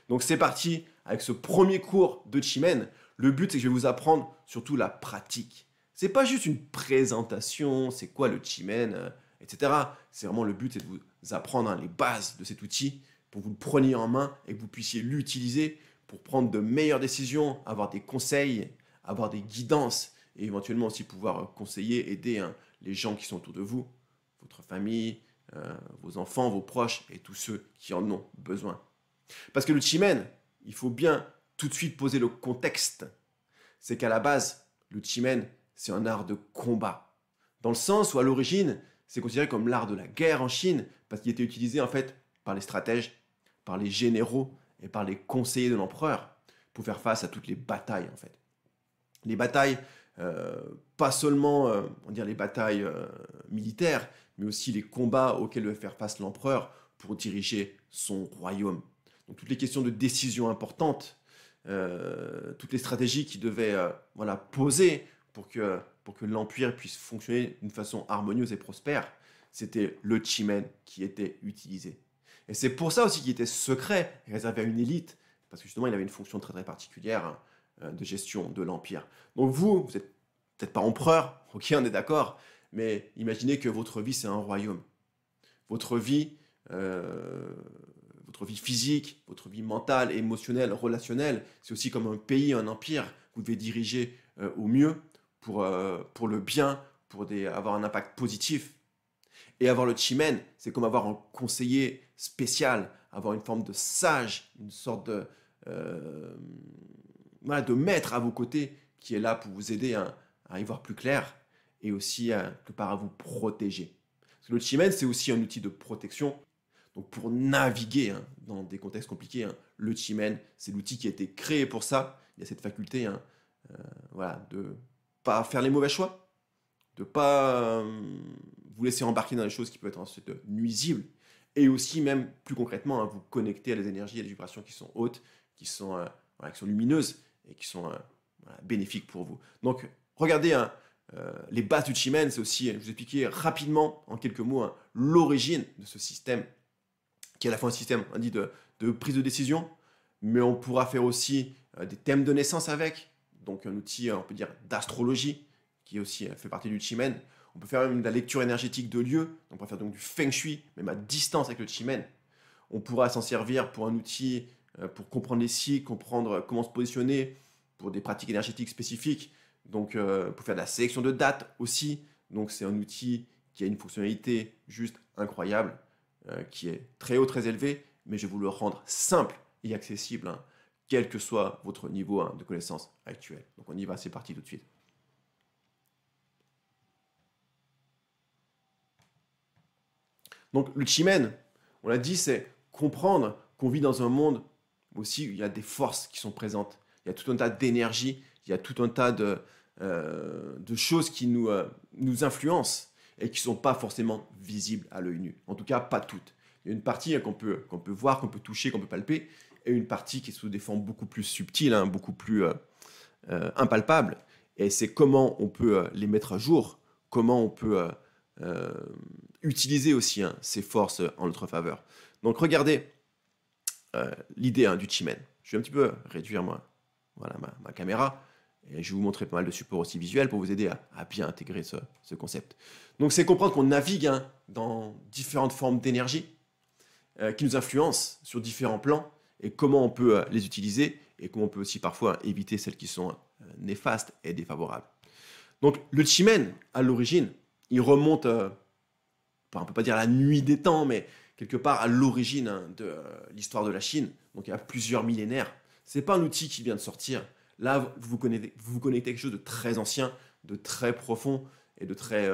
Donc c'est parti avec ce premier cours de Chimen. Le but, c'est que je vais vous apprendre surtout la pratique. C'est pas juste une présentation, c'est quoi le Chimen, etc. C'est vraiment le but, c'est de vous apprendre les bases de cet outil pour que vous le preniez en main et que vous puissiez l'utiliser pour prendre de meilleures décisions, avoir des conseils, avoir des guidances et éventuellement aussi pouvoir conseiller, aider les gens qui sont autour de vous, votre famille, vos enfants, vos proches et tous ceux qui en ont besoin. Parce que le Chimen, il faut bien tout de suite poser le contexte. C'est qu'à la base, le Chimen, c'est un art de combat. Dans le sens où à l'origine, c'est considéré comme l'art de la guerre en Chine, parce qu'il était utilisé en fait par les stratèges, par les généraux et par les conseillers de l'empereur pour faire face à toutes les batailles en fait. Les batailles, pas seulement on dirait les batailles militaires, mais aussi les combats auxquels devait faire face l'empereur pour diriger son royaume. Donc toutes les questions de décision importantes, toutes les stratégies qui devaient poser pour que l'empire puisse fonctionner d'une façon harmonieuse et prospère, c'était le Chimen qui était utilisé. Et c'est pour ça aussi qu'il était secret, réservé à une élite, parce que justement il avait une fonction très très particulière de gestion de l'empire. Donc vous êtes peut-être pas empereur, ok, on est d'accord, mais imaginez que votre vie c'est un royaume. Votre vie physique, votre vie mentale, émotionnelle, relationnelle, c'est aussi comme un pays, un empire que vous devez diriger au mieux pour le bien, pour avoir un impact positif. Et avoir le Chimen, c'est comme avoir un conseiller spécial, avoir une forme de sage, une sorte de maître à vos côtés qui est là pour vous aider à y voir plus clair et aussi quelque part à vous protéger. Parce que le Chimen, c'est aussi un outil de protection. Donc pour naviguer dans des contextes compliqués, le Chimen, c'est l'outil qui a été créé pour ça. Il y a cette faculté de ne pas faire les mauvais choix, de ne pas vous laisser embarquer dans des choses qui peuvent être ensuite nuisibles, et aussi même plus concrètement, vous connecter à des énergies et des vibrations qui sont hautes, qui sont lumineuses et qui sont bénéfiques pour vous. Donc regardez les bases du Chimen, c'est aussi, je vais vous expliquer rapidement en quelques mots l'origine de ce système, qui est à la fois un système dit de prise de décision, mais on pourra faire aussi des thèmes de naissance avec, donc un outil, on peut dire, d'astrologie, qui aussi fait partie du Chimen. On peut faire même de la lecture énergétique de lieux, on pourra faire donc du Feng Shui, même à distance avec le Chimen. On pourra s'en servir pour un outil pour comprendre les cycles, comprendre comment se positionner pour des pratiques énergétiques spécifiques, donc pour faire de la sélection de dates aussi. Donc c'est un outil qui a une fonctionnalité juste incroyable, qui est très haut, très élevé, mais je vais vous le rendre simple et accessible, quel que soit votre niveau de connaissance actuel. Donc on y va, c'est parti tout de suite. Donc le Chimen, on l'a dit, c'est comprendre qu'on vit dans un monde aussi où il y a des forces qui sont présentes. Il y a tout un tas d'énergie, il y a tout un tas de choses qui nous influencent et qui ne sont pas forcément visibles à l'œil nu. En tout cas, pas toutes. Il y a une partie qu'on peut voir, qu'on peut toucher, qu'on peut palper, et une partie qui est sous des formes beaucoup plus subtiles, beaucoup plus impalpables. Et c'est comment on peut les mettre à jour, comment on peut utiliser aussi ces forces en notre faveur. Donc regardez l'idée du Chimen. Je vais un petit peu réduire ma caméra et je vais vous montrer pas mal de supports aussi visuels pour vous aider à bien intégrer ce concept. Donc c'est comprendre qu'on navigue dans différentes formes d'énergie qui nous influencent sur différents plans et comment on peut les utiliser et comment on peut aussi parfois éviter celles qui sont néfastes et défavorables. Donc le Chimen, à l'origine, il remonte, on ne peut pas dire à la nuit des temps, mais quelque part à l'origine de l'histoire de la Chine, donc il y a plusieurs millénaires. Ce n'est pas un outil qui vient de sortir. Là, vous vous connectez à quelque chose de très ancien, de très profond et de très...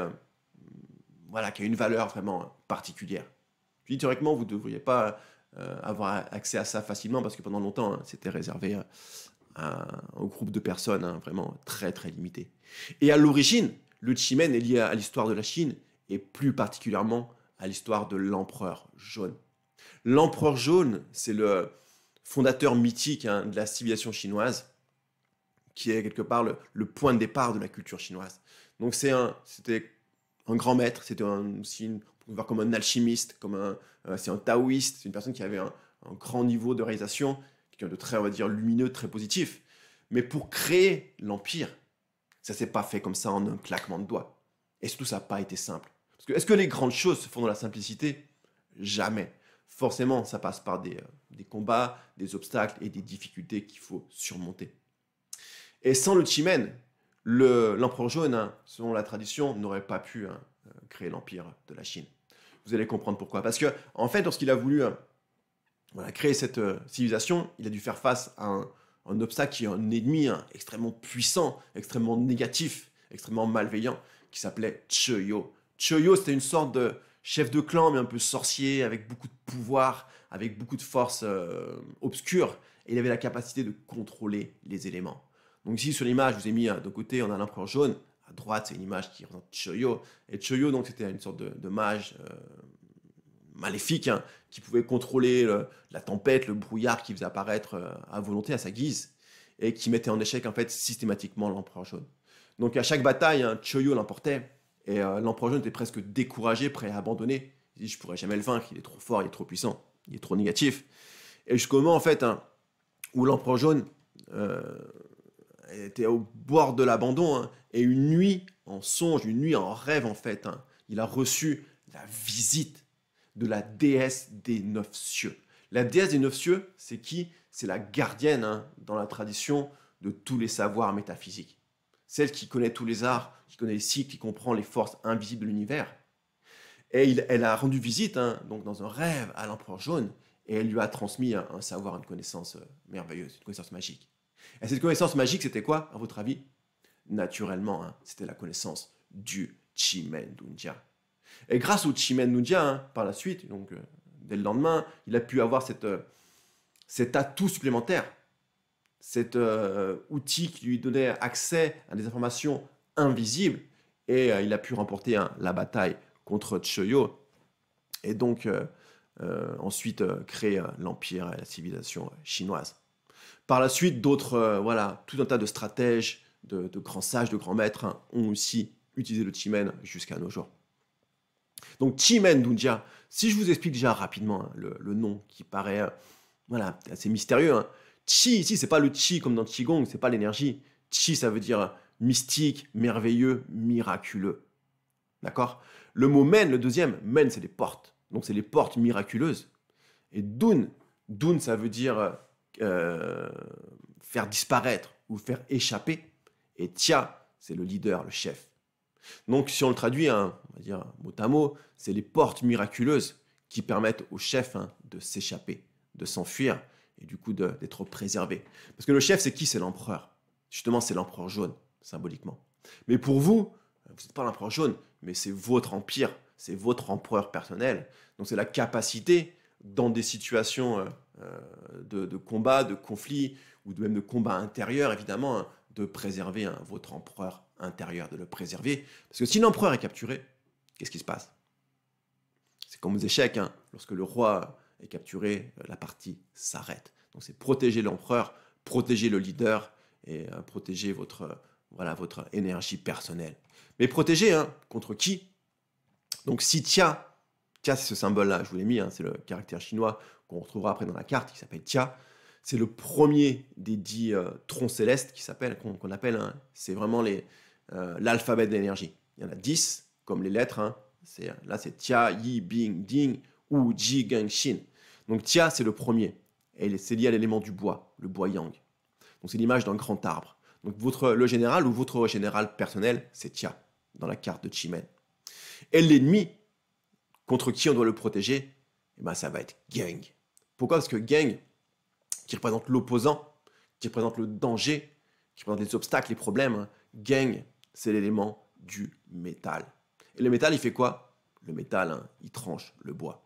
qui a une valeur vraiment particulière. Puis théoriquement, vous ne devriez pas avoir accès à ça facilement parce que pendant longtemps, c'était réservé à un groupe de personnes vraiment très très limité. Et à l'origine, le Chimen est lié à l'histoire de la Chine et plus particulièrement à l'histoire de l'empereur jaune. L'empereur jaune, c'est le fondateur mythique de la civilisation chinoise, qui est quelque part le point de départ de la culture chinoise. Donc c'était un grand maître, c'était aussi on peut voir comme un alchimiste, c'est un taoïste, c'est une personne qui avait un grand niveau de réalisation, quelqu'un de très, on va dire, lumineux, très positif. Mais pour créer l'Empire, ça ne s'est pas fait comme ça en un claquement de doigts. Et surtout, ça n'a pas été simple. Parce que est-ce que les grandes choses se font dans la simplicité? Jamais. Forcément, ça passe par des combats, des obstacles et des difficultés qu'il faut surmonter. Et sans le Chimène, l'empereur jaune, hein, selon la tradition, n'aurait pas pu créer l'empire de la Chine. Vous allez comprendre pourquoi. Parce que, en fait, lorsqu'il a voulu créer cette civilisation, il a dû faire face à un obstacle qui est un ennemi extrêmement puissant, extrêmement négatif, extrêmement malveillant, qui s'appelait Chöyo. Chöyo, c'était une sorte de chef de clan, mais un peu sorcier, avec beaucoup de pouvoir, avec beaucoup de force obscure, et il avait la capacité de contrôler les éléments. Donc ici, sur l'image, je vous ai mis de côté, on a l'empereur jaune, à droite, c'est une image qui représente Chöyo, et Chöyo, donc, c'était une sorte de mage maléfique, hein, qui pouvait contrôler la tempête, le brouillard qui faisait apparaître à volonté, à sa guise, et qui mettait en échec, en fait, systématiquement l'empereur jaune. Donc à chaque bataille, hein, Chöyo l'emportait, et l'empereur jaune était presque découragé, prêt à abandonner. Il dit, je pourrais jamais le vaincre, il est trop fort, il est trop puissant, il est trop négatif. Et jusqu'au moment, en fait, hein, où l'empereur jaune était au bord de l'abandon, hein, et une nuit en songe, une nuit en rêve, en fait, hein, il a reçu la visite de la déesse des 9 cieux. La déesse des 9 cieux, c'est qui? C'est la gardienne, hein, dans la tradition, de tous les savoirs métaphysiques. Celle qui connaît tous les arts, qui connaît les cycles, qui comprend les forces invisibles de l'univers. Et elle a rendu visite, hein, donc dans un rêve, à l'empereur jaune, et elle lui a transmis un savoir, une connaissance merveilleuse, une connaissance magique. Et cette connaissance magique, c'était quoi, à votre avis? Naturellement, hein, c'était la connaissance du Chimène Dungya. Et grâce au Chimène Dungya, hein, par la suite, donc dès le lendemain, il a pu avoir cet atout supplémentaire, cet outil qui lui donnait accès à des informations invisibles, et il a pu remporter la bataille contre Chöyo, et donc ensuite créer l'empire et la civilisation chinoise. Par la suite, d'autres, voilà, tout un tas de stratèges, de grands sages, de grands maîtres, hein, ont aussi utilisé le Chimène jusqu'à nos jours. Donc Chimène Dungya, si je vous explique déjà rapidement, hein, le nom qui paraît voilà, assez mystérieux, hein. Chi, ici, c'est pas le chi comme dans Qigong, c'est pas l'énergie. Chi, ça veut dire mystique, merveilleux, miraculeux. D'accord? Le mot men, le deuxième, men, c'est les portes. Donc, c'est les portes miraculeuses. Et dun, ça veut dire faire disparaître ou faire échapper. Et tia, c'est le leader, le chef. Donc, si on le traduit, hein, on va dire mot à mot, c'est les portes miraculeuses qui permettent au chef, hein, de s'échapper, de s'enfuir, et du coup d'être préservé. Parce que le chef, c'est qui? C'est l'empereur. Justement, c'est l'empereur jaune, symboliquement. Mais pour vous, vous n'êtes pas l'empereur jaune, mais c'est votre empire, c'est votre empereur personnel. Donc c'est la capacité, dans des situations de combat, de conflit, ou même de combat intérieur, évidemment, hein, de préserver, hein, votre empereur intérieur, de le préserver. Parce que si l'empereur est capturé, qu'est-ce qui se passe? C'est comme aux échecs, hein, lorsque le roi est capturé, la partie s'arrête. Donc c'est protéger l'empereur, protéger le leader et protéger votre énergie personnelle. Mais protéger, hein, contre qui? Donc si Tia, c'est ce symbole-là, je vous l'ai mis, hein, c'est le caractère chinois qu'on retrouvera après dans la carte qui s'appelle Tia. C'est le premier des 10 troncs célestes qu'on appelle, hein, c'est vraiment l'alphabet de l'énergie. Il y en a 10, comme les lettres, hein, là c'est Tia, Yi, Bing, Ding, Wu, Ji, Gang, Xin. Donc Tia, c'est le premier. Et c'est lié à l'élément du bois, le bois yang. Donc c'est l'image d'un grand arbre. Donc le général ou votre général personnel, c'est Tia, dans la carte de Chimène. Et l'ennemi, contre qui on doit le protéger, eh ben, ça va être Gang. Pourquoi? Parce que Gang, qui représente l'opposant, qui représente le danger, qui représente les obstacles, les problèmes, hein, Gang, c'est l'élément du métal. Et le métal, il fait quoi? Le métal, hein, il tranche le bois.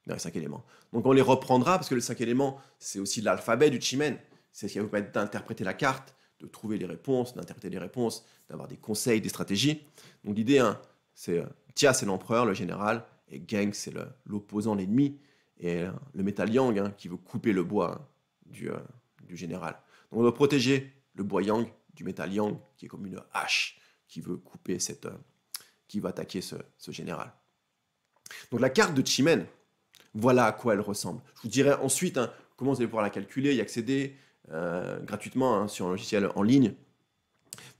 Dans les 5 éléments. Donc on les reprendra parce que les 5 éléments, c'est aussi l'alphabet du Chimène. C'est ce qui va vous permettre d'interpréter la carte, de trouver les réponses, d'interpréter les réponses, d'avoir des conseils, des stratégies. Donc l'idée, hein, c'est Tia, c'est l'empereur, le général, et Gang, c'est l'opposant, l'ennemi, et le métal yang, hein, qui veut couper le bois, hein, du général. Donc on doit protéger le bois yang du métal yang, qui est comme une hache, qui veut couper qui va attaquer ce général. Donc la carte de Chimène, voilà à quoi elle ressemble. Je vous dirai ensuite, hein, comment vous allez pouvoir la calculer, y accéder gratuitement hein, sur un logiciel en ligne.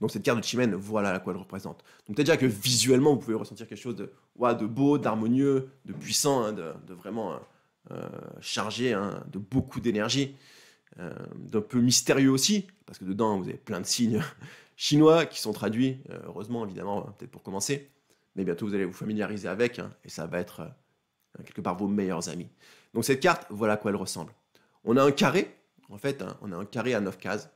Donc cette carte de Chimène, voilà à quoi elle représente. Donc peut-être déjà que visuellement, vous pouvez ressentir quelque chose de beau, d'harmonieux, de puissant, hein, de vraiment chargé, hein, de beaucoup d'énergie, d'un peu mystérieux aussi, parce que dedans, vous avez plein de signes chinois qui sont traduits, heureusement évidemment, peut-être pour commencer, mais bientôt vous allez vous familiariser avec, hein, et ça va être quelque part vos meilleurs amis. Donc cette carte, voilà à quoi elle ressemble. On a un carré, en fait, hein, on a un carré à 9 cases,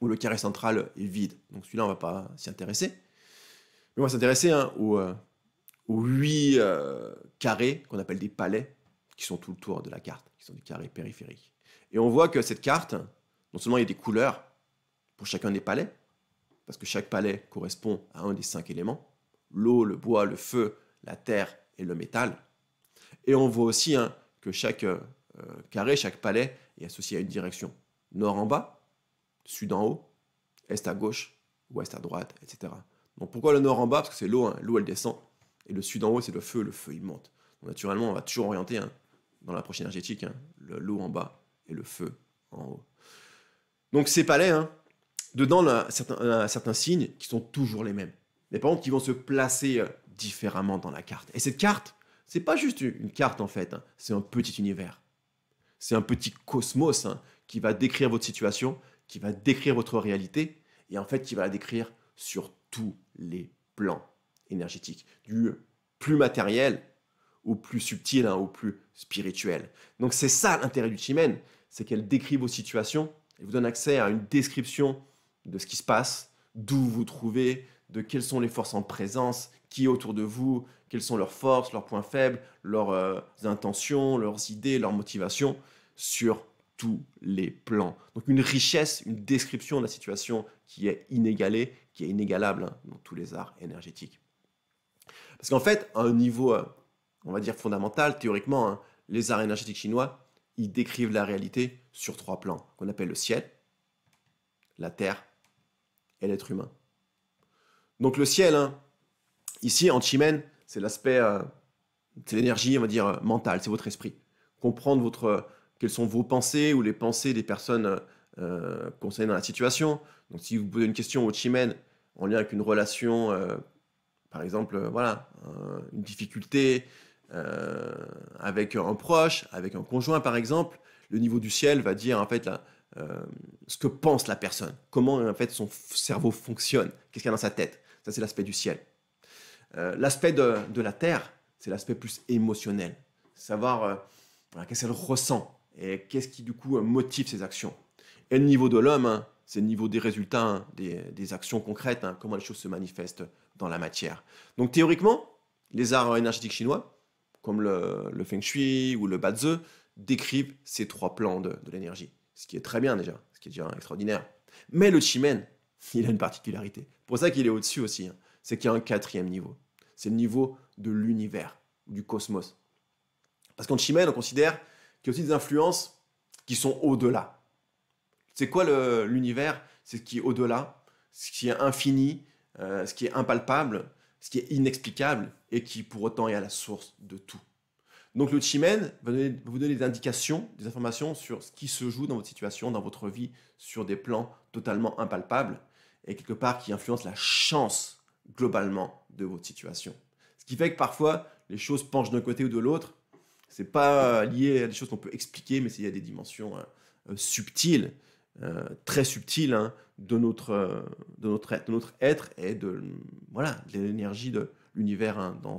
où le carré central est vide. Donc celui-là, on ne va pas s'y intéresser. Mais on va s'intéresser hein, aux 8 carrés qu'on appelle des palais, qui sont tout le tour de la carte, qui sont des carrés périphériques. Et on voit que cette carte, non seulement il y a des couleurs pour chacun des palais, parce que chaque palais correspond à un des 5 éléments, l'eau, le bois, le feu, la terre et le métal. Et on voit aussi hein, que chaque carré, chaque palais est associé à une direction. Nord en bas, sud en haut, est à gauche, ouest à droite, etc. Donc pourquoi le nord en bas? Parce que c'est l'eau, hein. L'eau elle descend, et le sud en haut c'est le feu il monte. Donc, naturellement on va toujours orienter hein, dans l'approche énergétique, hein, l'eau en bas et le feu en haut. Donc ces palais, hein, dedans on a certains signes qui sont toujours les mêmes, mais par contre qui vont se placer différemment dans la carte. Et cette carte, c'est pas juste une carte en fait, hein, c'est un petit univers. C'est un petit cosmos hein, qui va décrire votre situation, qui va décrire votre réalité, et en fait qui va la décrire sur tous les plans énergétiques, du plus matériel au plus subtil, hein, au plus spirituel. Donc c'est ça l'intérêt du Chimène, c'est qu'elle décrit vos situations, elle vous donne accès à une description de ce qui se passe, d'où vous vous trouvez, de quelles sont les forces en présence, qui est autour de vous, quelles sont leurs forces, leurs points faibles, leurs intentions, leurs idées, leurs motivations, sur tous les plans. Donc une richesse, une description de la situation qui est inégalée, qui est inégalable hein, dans tous les arts énergétiques. Parce qu'en fait, à un niveau, on va dire fondamental, théoriquement, hein, les arts énergétiques chinois, ils décrivent la réalité sur 3 plans, qu'on appelle le ciel, la terre et l'être humain. Donc le ciel, hein, ici en Chimène, c'est l'aspect, c'est l'énergie, on va dire, mentale, c'est votre esprit. Comprendre quelles sont vos pensées ou les pensées des personnes concernées dans la situation. Donc si vous posez une question au Chimène en lien avec une relation, par exemple, voilà, une difficulté avec un proche, avec un conjoint par exemple, le niveau du ciel va dire en fait ce que pense la personne, comment en fait son cerveau fonctionne, qu'est-ce qu'il y a dans sa tête. Ça c'est l'aspect du ciel. L'aspect de la terre, c'est l'aspect plus émotionnel, savoir voilà, qu'est-ce qu'elle ressent et qu'est-ce qui du coup motive ses actions. Et le niveau de l'homme, hein, c'est le niveau des résultats, hein, des actions concrètes, hein, comment les choses se manifestent dans la matière. Donc théoriquement, les arts énergétiques chinois, comme le Feng Shui ou le Bazi, décrivent ces 3 plans de l'énergie, ce qui est très bien déjà, ce qui est déjà extraordinaire. Mais le Chimène, il a une particularité. Pour ça qu'il est au-dessus aussi, hein, c'est qu'il y a un 4e niveau. C'est le niveau de l'univers, du cosmos. Parce qu'en Chimène, on considère qu'il y a aussi des influences qui sont au-delà. C'est quoi l'univers? C'est ce qui est au-delà, ce qui est infini, ce qui est impalpable, ce qui est inexplicable et qui pour autant est à la source de tout. Donc le Chimène va vous donner des indications, des informations sur ce qui se joue dans votre situation, dans votre vie, sur des plans totalement impalpables et quelque part qui influence la chance globalement de votre situation. Ce qui fait que parfois les choses penchent d'un côté ou de l'autre. C'est pas lié à des choses qu'on peut expliquer, mais c'est lié à des dimensions subtiles, très subtiles hein, de notre être et de l'énergie de l'univers hein, dans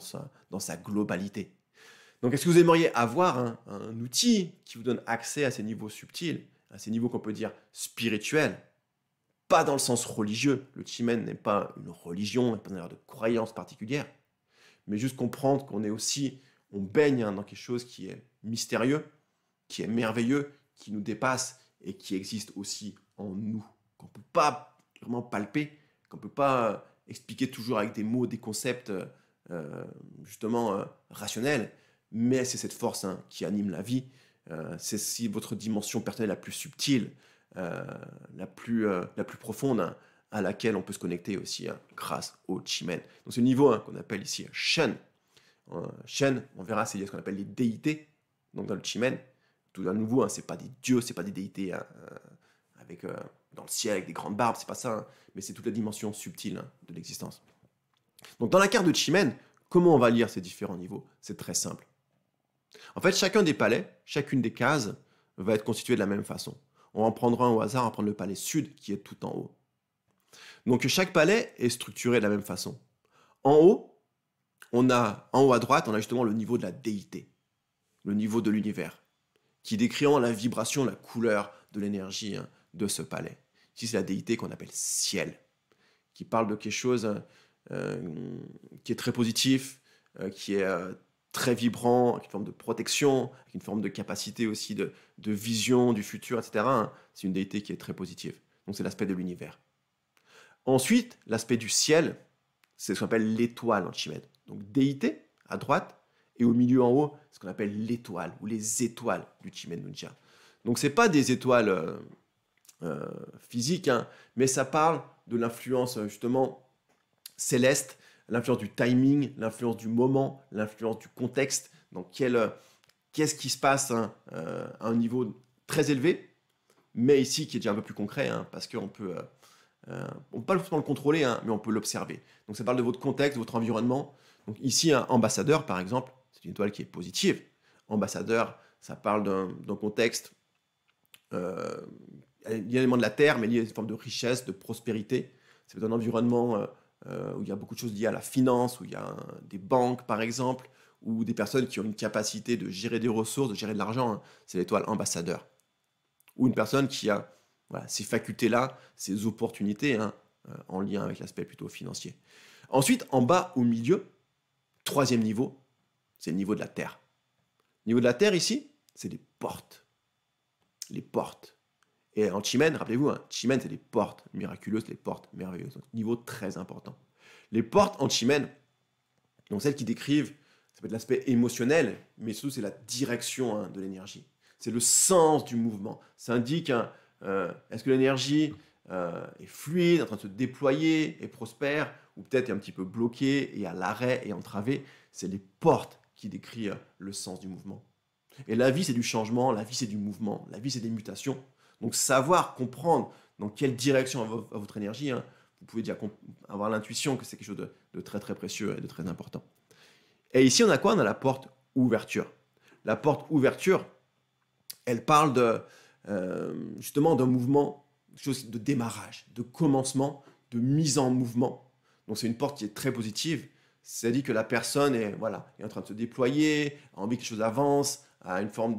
sa globalité. Donc, est-ce que vous aimeriez avoir un outil qui vous donne accès à ces niveaux subtils, à ces niveaux qu'on peut dire spirituels, pas dans le sens religieux. Le Chimène n'est pas une religion, n'est pas une de croyance particulière, mais juste comprendre qu'on est aussi, on baigne hein, dans quelque chose qui est mystérieux, qui est merveilleux, qui nous dépasse et qui existe aussi en nous, qu'on ne peut pas vraiment palper, qu'on ne peut pas expliquer toujours avec des mots, des concepts justement rationnels, mais c'est cette force hein, qui anime la vie, c'est si votre dimension personnelle la plus subtile, la plus profonde, hein, à laquelle on peut se connecter aussi hein, grâce au Chimène. Donc c'est le niveau hein, qu'on appelle ici Shen. Shen, on verra, c'est ce qu'on appelle les déités, donc dans le Chimène, tout à nouveau, hein, c'est pas des dieux, c'est pas des déités hein, avec, dans le ciel avec des grandes barbes, c'est pas ça, hein, mais c'est toute la dimension subtile hein, de l'existence. Donc dans la carte de Chimène, comment on va lire ces différents niveaux? C'est très simple. En fait, chacun des palais, chacune des cases va être constituée de la même façon. On en prendra un au hasard, on va prendre le palais sud qui est tout en haut. Donc chaque palais est structuré de la même façon. En haut, en haut à droite, on a justement le niveau de la déité, le niveau de l'univers, qui décrit la vibration, la couleur de l'énergie hein, de ce palais. Ici, c'est la déité qu'on appelle ciel, qui parle de quelque chose qui est très positif, qui est très vibrant, avec une forme de protection, avec une forme de capacité aussi de vision du futur, etc. hein. C'est une déité qui est très positive. Donc c'est l'aspect de l'univers. Ensuite, l'aspect du ciel, c'est ce qu'on appelle l'étoile en Chimène. Donc déité à droite, et au milieu en haut, ce qu'on appelle l'étoile, ou les étoiles du Chimène Nuncha. Donc ce n'est pas des étoiles physiques, hein, mais ça parle de l'influence justement céleste, l'influence du timing, l'influence du moment, l'influence du contexte. Donc qu'est-ce qui se passe hein, à un niveau très élevé, mais ici qui est déjà un peu plus concret, hein, parce qu'on peut... on peut pas forcément le contrôler, hein, mais on peut l'observer. Donc ça parle de votre contexte, de votre environnement. Donc ici, un ambassadeur, par exemple, c'est une étoile qui est positive. Ambassadeur, ça parle d'un contexte lié à l'élément de la terre, mais lié à une forme de richesse, de prospérité. C'est un environnement où il y a beaucoup de choses liées à la finance, où il y a des banques, par exemple, ou des personnes qui ont une capacité de gérer des ressources, de gérer de l'argent. Hein. C'est l'étoile ambassadeur. Ou une personne qui a voilà, ces facultés-là, ces opportunités hein, en lien avec l'aspect plutôt financier. Ensuite, en bas au milieu, troisième niveau, c'est le niveau de la terre. Le niveau de la terre ici, c'est les portes. Les portes. Et en Chimène, rappelez-vous, hein, Chimène, c'est les portes miraculeuses, les portes merveilleuses. Donc, niveau très important. Les portes en Chimène, donc celles qui décrivent, ça peut être l'aspect émotionnel, mais surtout c'est la direction hein, de l'énergie. C'est le sens du mouvement. Ça indique, hein, est-ce que l'énergie est fluide, en train de se déployer, et prospère, ou peut-être est un petit peu bloquée, et à l'arrêt, et entravée. C'est les portes qui décrivent le sens du mouvement. Et la vie, c'est du changement, la vie, c'est du mouvement, la vie, c'est des mutations. Donc savoir, comprendre dans quelle direction va votre énergie, hein, vous pouvez déjà avoir l'intuition que c'est quelque chose de très très précieux et de très important. Et ici, on a quoi? On a la porte ouverture. La porte ouverture, elle parle justement d'un mouvement, chose de démarrage, de commencement, de mise en mouvement. Donc c'est une porte qui est très positive. C'est-à-dire que la personne est en train de se déployer, a envie que les choses avancent, a une forme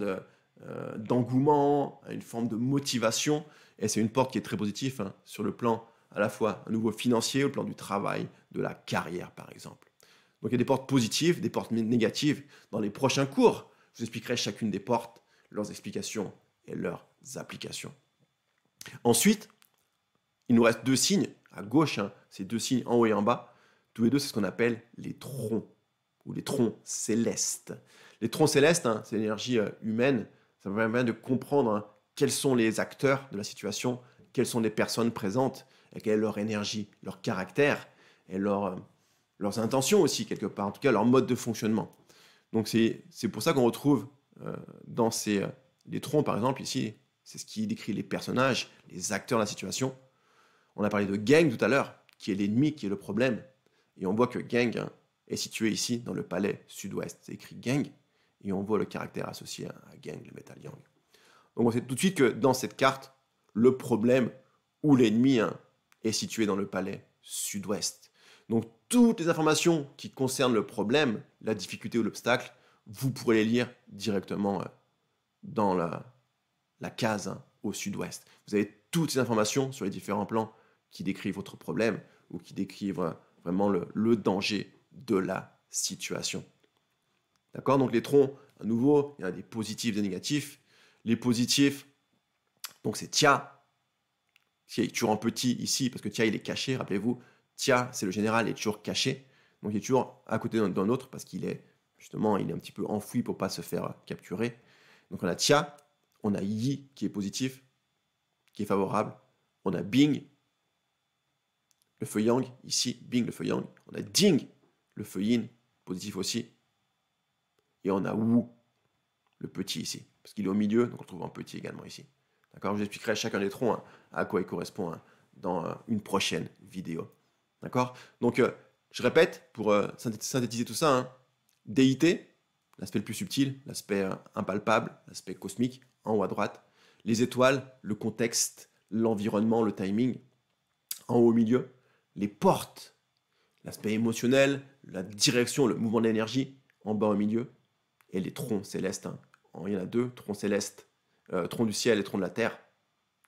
d'engouement, a une forme de motivation. Et c'est une porte qui est très positive hein, sur le plan à la fois à nouveau financier, au plan du travail, de la carrière par exemple. Donc il y a des portes positives, des portes négatives. Dans les prochains cours, je vous expliquerai chacune des portes, leurs explications et leurs applications. Ensuite, il nous reste deux signes à gauche, hein, ces deux signes en haut et en bas. Tous les deux, c'est ce qu'on appelle les troncs, ou les troncs célestes. Les troncs célestes, hein, c'est l'énergie humaine. Ça me permet de comprendre hein, quels sont les acteurs de la situation, quelles sont les personnes présentes, et quelle est leur énergie, leur caractère, et leurs intentions aussi, quelque part, en tout cas leur mode de fonctionnement. Donc c'est pour ça qu'on retrouve dans les troncs, par exemple, ici, c'est ce qui décrit les personnages, les acteurs de la situation. On a parlé de Geng tout à l'heure, qui est l'ennemi, qui est le problème. Et on voit que Geng hein, est situé ici, dans le palais sud-ouest. C'est écrit Geng, et on voit le caractère associé à Geng, le métal yang. Donc on sait tout de suite que dans cette carte, le problème ou l'ennemi hein, est situé dans le palais sud-ouest. Donc toutes les informations qui concernent le problème, la difficulté ou l'obstacle, vous pourrez les lire directement dans la case hein, au sud-ouest. Vous avez toutes ces informations sur les différents plans qui décrivent votre problème ou qui décrivent vraiment le danger de la situation. D'accord? Donc les troncs, à nouveau, il y en a des positifs et des négatifs. Les positifs, donc c'est Tia, qui est toujours en petit ici, parce que Tia, il est caché, rappelez-vous. Tia, c'est le général, il est toujours caché. Donc il est toujours à côté d'un autre, parce qu'il est, justement, il est un petit peu enfoui pour ne pas se faire capturer. Donc on a Tia, on a Yi, qui est positif, qui est favorable. On a Bing, le feu yang, ici, Bing, le feu yang. On a Ding, le feu yin, positif aussi. Et on a Wu, le petit ici. parce qu'il est au milieu, donc on le trouve en petit également ici. D'accord? Je vous expliquerai chacun des troncs à quoi il correspond dans une prochaine vidéo. D'accord? Donc, je répète, pour synthétiser tout ça, déité, l'aspect le plus subtil, l'aspect impalpable, l'aspect cosmique, en haut à droite. Les étoiles, le contexte, l'environnement, le timing, en haut au milieu. Les portes, l'aspect émotionnel, la direction, le mouvement de l'énergie, en bas au milieu. Et les troncs célestes, il y en a deux, troncs célestes, tronc du ciel et tronc de la terre,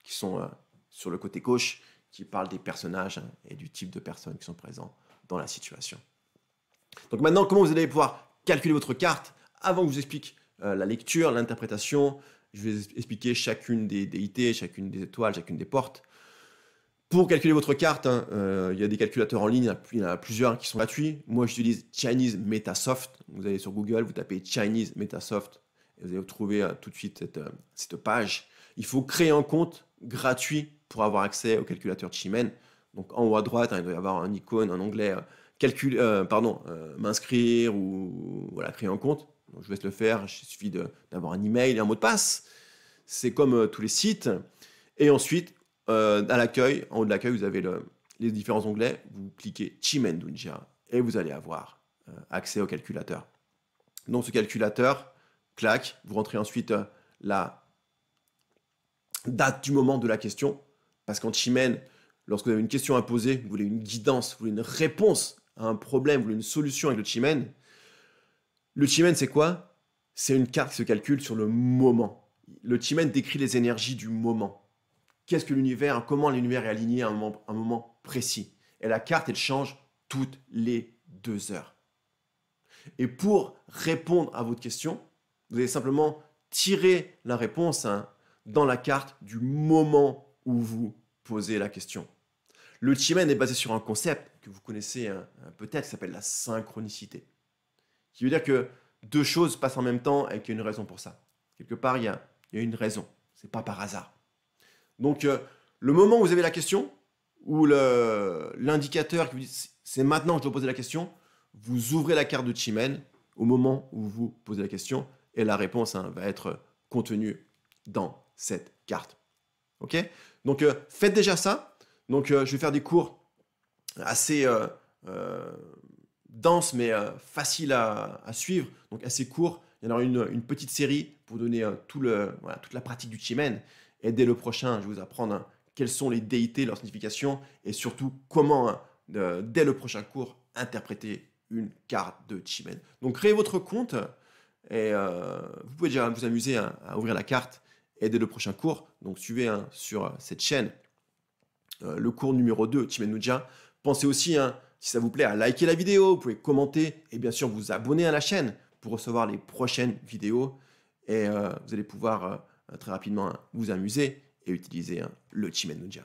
qui sont sur le côté gauche, qui parlent des personnages et du type de personnes qui sont présents dans la situation. Donc maintenant, comment vous allez pouvoir calculer votre carte? Avant que je vous explique la lecture, l'interprétation, je vais expliquer chacune des déités, chacune des étoiles, chacune des portes. Pour calculer votre carte, il y a des calculateurs en ligne, il y en a plusieurs qui sont gratuits. Moi, j'utilise Chinese Metasoft. Vous allez sur Google, vous tapez Chinese Metasoft et vous allez trouver tout de suite cette page. Il faut créer un compte gratuit pour avoir accès au calculateur Chimen. Donc en haut à droite, il doit y avoir un icône, un onglet m'inscrire ou voilà, créer un compte. Donc, je vous laisse le faire, il suffit d'avoir un email et un mot de passe. C'est comme tous les sites. Et ensuite, à l'accueil, en haut de l'accueil, vous avez les différents onglets. Vous cliquez Chimen Dunjia et vous allez avoir accès au calculateur. Donc ce calculateur, clac, vous rentrez ensuite la date du moment de la question. Parce qu'en Chimen, lorsque vous avez une question à poser, vous voulez une guidance, vous voulez une réponse à un problème, vous voulez une solution avec le Chimen. Le Chimen, c'est quoi? C'est une carte qui se calcule sur le moment. Le Chimen décrit les énergies du moment. Qu'est-ce que l'univers, comment l'univers est aligné à un moment précis. Et la carte, elle change toutes les 2 heures. Et pour répondre à votre question, vous allez simplement tirer la réponse dans la carte du moment où vous posez la question. Le Chimen est basé sur un concept que vous connaissez peut-être, qui s'appelle la synchronicité. Qui veut dire que 2 choses se passent en même temps et qu'il y a une raison pour ça. Quelque part, il y a une raison. Ce n'est pas par hasard. Donc, le moment où vous avez la question, ou l'indicateur qui vous dit c'est maintenant que je dois poser la question, vous ouvrez la carte de Chimen au moment où vous posez la question et la réponse va être contenue dans cette carte. Ok? Donc, faites déjà ça. Donc, je vais faire des cours assez denses mais faciles à suivre, donc assez courts. Il y en aura une petite série pour donner toute la pratique du Chimen. Et dès le prochain, je vais vous apprendre quelles sont les déités, leur signification, et surtout comment, dès le prochain cours, interpréter une carte de Chimen. Donc créez votre compte, et vous pouvez déjà vous amuser à ouvrir la carte, et dès le prochain cours, donc suivez sur cette chaîne le cours numéro 2, Chimen Nujia. Pensez aussi, si ça vous plaît, à liker la vidéo, vous pouvez commenter, et bien sûr vous abonner à la chaîne pour recevoir les prochaines vidéos, et vous allez pouvoir très rapidement vous amuser et utiliser le Chimen Nujia.